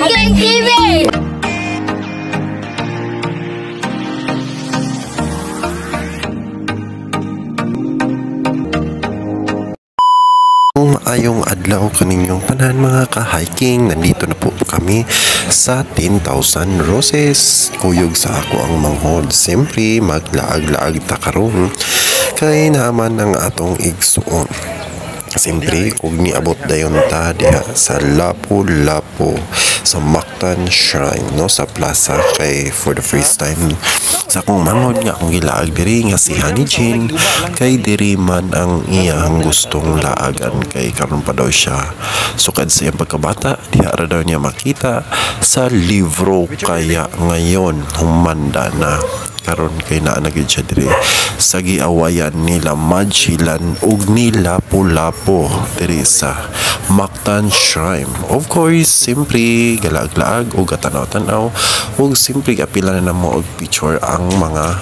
Gang TV! Ayong adlaw kaninyong tanan mga ka-hiking, nandito na po kami sa 10,000 Roses. Kuyog sa ako ang manghod. Siyempre maglaag-laag ta karon kay naman ang atong igsuon. Siyempre, kung niabot dayon ta diha sa Lapu-Lapu sa Mactan Shrine, no, sa plaza, kay for the first time sa akong manghod nga akong gilaag diri nga si Honey Jane, kay diri man ang iyang gustong laagan, kay karon pa daw siya sukad sa iyang pagkabata diha ra daw niya makita sa libro, kaya ngayon humanda na karon kay naa na gyud siya diri sa giawayan nila Magellan ug ni Lapu-Lapu diri sa Mactan Shrine. Of course, simpre galaag-laag ug katanaw-tanaw ug simpre apila na mo og picture ang mga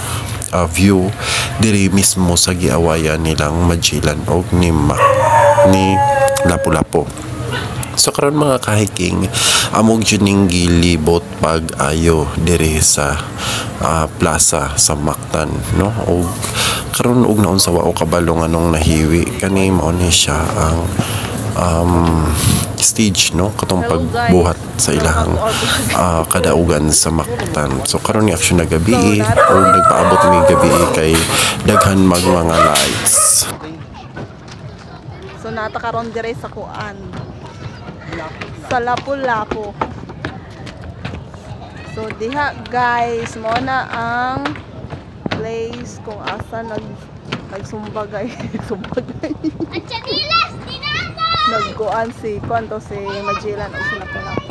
view diri mismo sa giawayan nilang Magellan ug ni Lapu-Lapu. So karon mga ka-hiking, amog juning gilibot pag-ayo diri sa plaza sa Mactan, no? Og karon og naon sa wao kabalo nga nung nahiwi kani mao ni siya ang stage, no, katong pagbuhat sa ilahang kadaugan sa Mactan. So karon ni action na gabi o nagpaabot mi gabi kay daghan mga lights. So nata karon dire sa kuan sa Lapu-Lapu. So diha guys, mo na ang place kung asa nagsumbagay sumbagay nagkuan si kwanto si Magellan o si Lapu-Lapu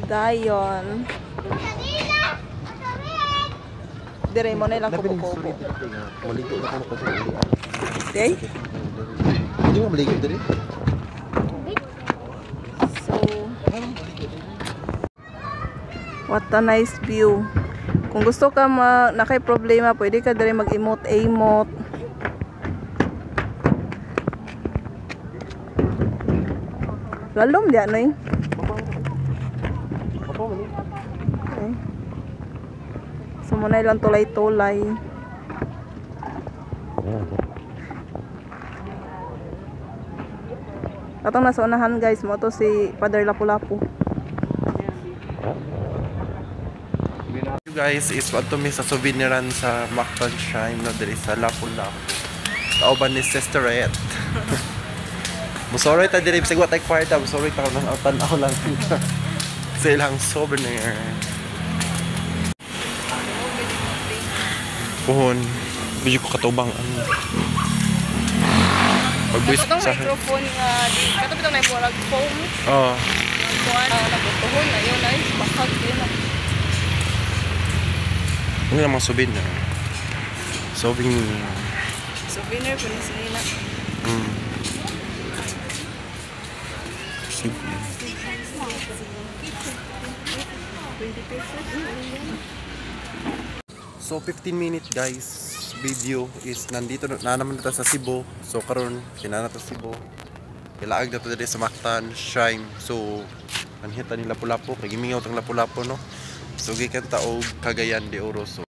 dayon dire mo na ilang kubo-kubo. Maligo na kono kasi okay? Hindi mo maligo diri? What a nice view. Kung gusto ka nakay problema, pwede ka dali mag-emote. Lalom di ano eh. Okay. So muna ilang tulay-tulay. Atong nasa unahan guys, mo to si Father Lapu-Lapu. Guys, is what to me sa souveniran sa Mactan Shrine na diri sa Lapu-Lapu. Kauban ni Sister Red. Musorry ta diri bisag wa tay kwarta, musorry ta nang atan ako lang sa ilang souvenir. Puhon, bigyo ko katubang ang pagbis sa microphone nga di kato bitong nay bulag phone. Oh. Kuan nabutuhon na yun ay bakag yun. Ano yung mga souvenir? Souvenir po ni Selena. So 15 minutes guys, video is nandito na naman natin sa Cebu. So karon kinana to Cebu. Kilaag na to dito sa Mactan Shrine. So anhita ni Lapu-Lapu, kay gimingaw tang Lapu-Lapu, no. So gikan ta og Cagayan de Oro. So